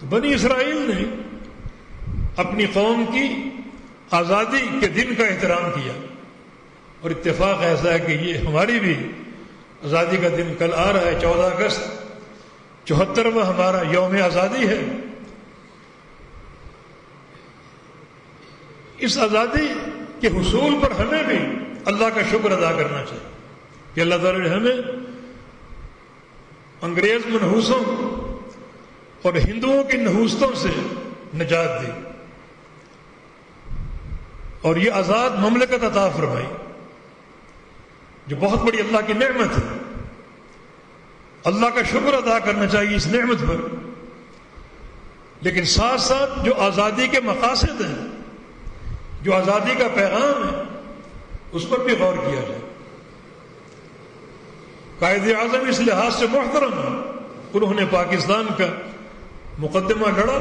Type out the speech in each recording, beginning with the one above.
تو بنی اسرائیل نے اپنی قوم کی آزادی کے دن کا احترام کیا، اور اتفاق ایسا ہے کہ یہ ہماری بھی آزادی کا دن کل آ رہا ہے، 14 اگست 74واں ہمارا یوم آزادی ہے۔ اس آزادی کے حصول پر ہمیں بھی اللہ کا شکر ادا کرنا چاہیے کہ اللہ تعالیٰ نے ہمیں انگریز منحوسوں اور ہندوؤں کی نحوستوں سے نجات دی اور یہ آزاد مملکت عطا فرمائی، جو بہت بڑی اللہ کی نعمت ہے۔ اللہ کا شکر ادا کرنا چاہیے اس نعمت پر، لیکن ساتھ ساتھ جو آزادی کے مقاصد ہیں، جو آزادی کا پیغام ہے، اس پر بھی غور کیا جائے۔ قائد اعظم اس لحاظ سے محترم ہے، انہوں نے پاکستان کا مقدمہ لڑا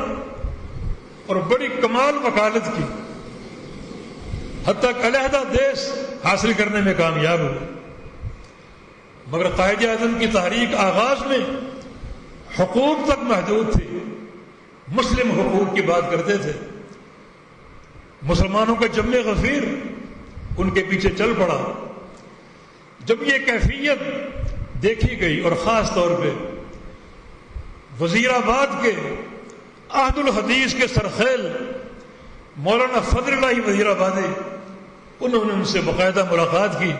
اور بڑی کمال وکالت کی، حتیٰ کہ علیحدہ دیش حاصل کرنے میں کامیاب ہوئے۔ مگر قائد اعظم کی تحریک آغاز میں حقوق تک محدود تھی، مسلم حقوق کی بات کرتے تھے۔ مسلمانوں کا جم غفیر ان کے پیچھے چل پڑا۔ جب یہ کیفیت دیکھی گئی اور خاص طور پہ وزیر آباد کے عہد الحدیث کے سرخیل مولانا فضل اللہ وزیر آبادی، انہوں نے ان سے باقاعدہ ملاقات کی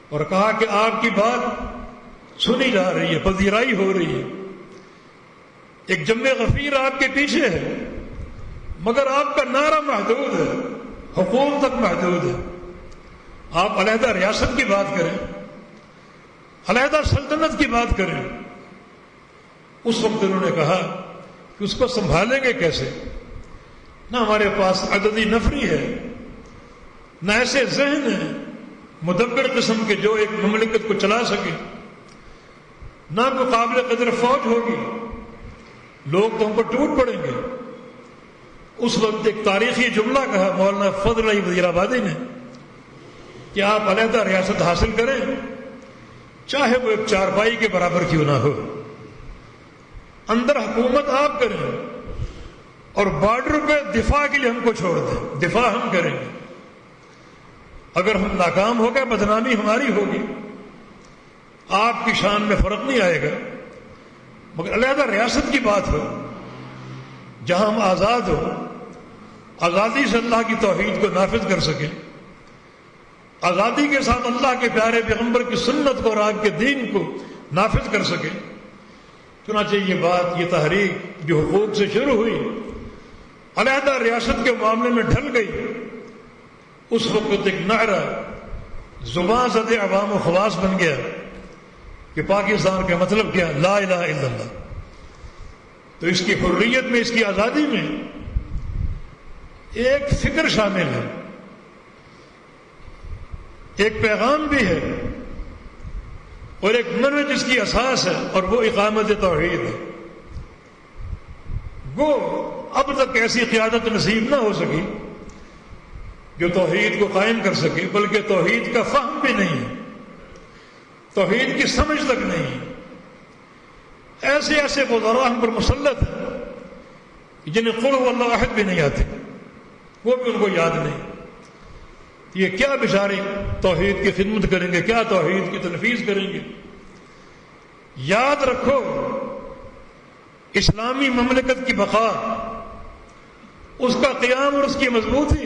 اور کہا کہ آپ کی بات سنی جا رہی ہے، پذیرائی ہو رہی ہے، ایک جم غفیر آپ کے پیچھے ہے، مگر آپ کا نعرہ محدود ہے، حقوق تک محدود ہے۔ آپ علیحدہ ریاست کی بات کریں، علیحدہ سلطنت کی بات کریں۔ اس وقت انہوں نے کہا کہ اس کو سنبھالیں گے کیسے؟ نہ ہمارے پاس عددی نفری ہے، نہ ایسے ذہن ہیں مدبر قسم کے جو ایک مملکت کو چلا سکے، نہ کوئی قابل قدر فوج ہوگی، لوگ تو ہم پر ٹوٹ پڑیں گے۔ اس وقت ایک تاریخی جملہ کہا مولانا فضل اللہ وزیر آبادی نے کہ آپ علیحدہ ریاست حاصل کریں، چاہے وہ ایک چارپائی کے برابر کیوں نہ ہو، اندر حکومت آپ کریں اور بارڈر پہ دفاع کے لیے ہم کو چھوڑ دیں، دفاع ہم کریں گے۔ اگر ہم ناکام ہو گئے بدنامی ہماری ہوگی، آپ کی شان میں فرق نہیں آئے گا، مگر علیحدہ ریاست کی بات ہو جہاں ہم آزاد ہو، آزادی سے اللہ کی توحید کو نافذ کر سکیں، آزادی کے ساتھ اللہ کے پیارے پیغمبر کی سنت کو اور آپ کے دین کو نافذ کر سکیں۔ چنانچہ یہ بات، یہ تحریک جو حقوق سے شروع ہوئی، علیحدہ ریاست کے معاملے میں ڈھل گئی۔ اس وقت ایک نعرہ زبان زد عوام و خواص بن گیا کہ پاکستان کا مطلب کیا؟ لا الہ الا اللہ۔ تو اس کی حریت میں، اس کی آزادی میں ایک فکر شامل ہے، ایک پیغام بھی ہے اور ایک منہج جس کی اساس ہے، اور وہ اقامت توحید ہے۔ وہ اب تک ایسی قیادت نصیب نہ ہو سکی جو توحید کو قائم کر سکے، بلکہ توحید کا فہم بھی نہیں ہے، توحید کی سمجھ تک نہیں ہے۔ ایسے ایسے وزراء ہم پر مسلط ہیں جنہیں قل هو اللہ احد بھی نہیں آتے، وہ بھی ان کو یاد نہیں۔ یہ کیا بیچارے توحید کی خدمت کریں گے، کیا توحید کی تنفیذ کریں گے؟ یاد رکھو، اسلامی مملکت کی بقا، اس کا قیام اور اس کی مضبوطی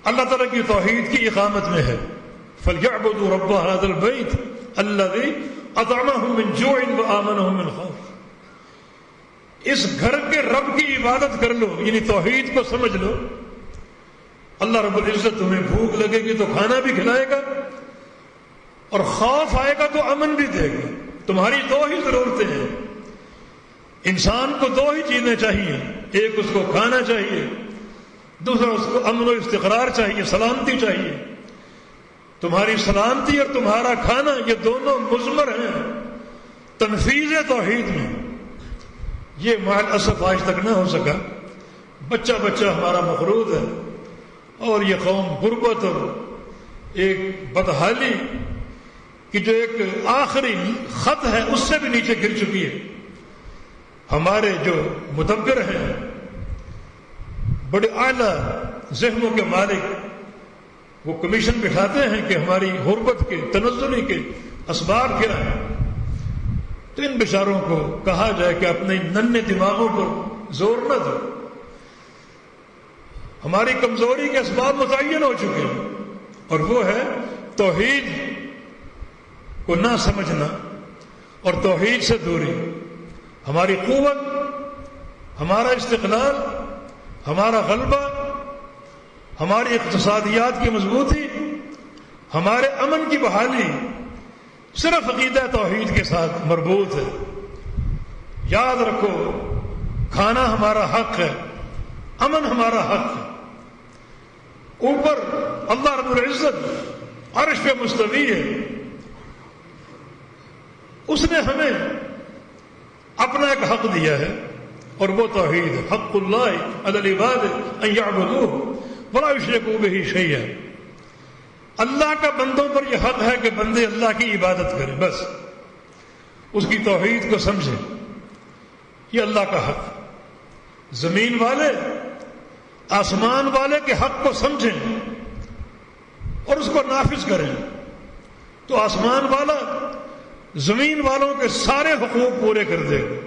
اللہ تعالیٰ کی توحید کی اقامت میں ہے۔ فَلْيَعْبُدُوا رَبَّ هَذَا الْبَيْتِ الَّذِي أَطْعَمَهُم مِّن جُوعٍ وَآمَنَهُم مِّن خَوْفٍ۔ اس گھر کے رب کی عبادت کر لو، یعنی توحید کو سمجھ لو، اللہ رب العزت تمہیں بھوک لگے گی تو کھانا بھی کھلائے گا، اور خوف آئے گا تو امن بھی دے گا۔ تمہاری دو ہی ضرورتیں ہیں، انسان کو دو ہی چیزیں چاہیے، ایک اس کو کھانا چاہیے، دوسرا اس کو امن و استقرار چاہیے، سلامتی چاہیے۔ تمہاری سلامتی اور تمہارا کھانا یہ دونوں مضمر ہیں تنفیذ توحید میں۔ یہ مال اسف آج تک نہ ہو سکا، بچہ بچہ ہمارا مفروض ہے، اور یہ قوم غربت اور ایک بدحالی کی جو ایک آخری خط ہے اس سے بھی نیچے گر چکی ہے۔ ہمارے جو مدبر ہیں، بڑے اعلیٰ ذہنوں کے مالک، وہ کمیشن بٹھاتے ہیں کہ ہماری غربت کے، تنزلی کے اسباب کیا ہیں، تو ان بیچاروں کو کہا جائے کہ اپنے ننھے دماغوں پر زور نہ دو. ہماری کمزوری کے اسباب متعین ہو چکے ہیں، اور وہ ہے توحید کو نہ سمجھنا اور توحید سے دوری. ہماری قوت، ہمارا استقلال، ہمارا غلبہ، ہماری اقتصادیات کی مضبوطی، ہمارے امن کی بحالی صرف عقیدہ توحید کے ساتھ مربوط ہے. یاد رکھو، کھانا ہمارا حق ہے، امن ہمارا حق ہے. اوپر اللہ رب العزت عرش پہ مستوی ہے، اس نے ہمیں اپنا ایک حق دیا ہے، اور وہ توحید ہے. حق اللہ علی العباد ان یعبدوہ ولا یشرکوا بہ شیئا. اللہ کا بندوں پر یہ حق ہے کہ بندے اللہ کی عبادت کریں، بس اس کی توحید کو سمجھیں. یہ اللہ کا حق. زمین والے آسمان والے کے حق کو سمجھیں اور اس کو نافذ کریں، تو آسمان والا زمین والوں کے سارے حقوق پورے کر دے گا.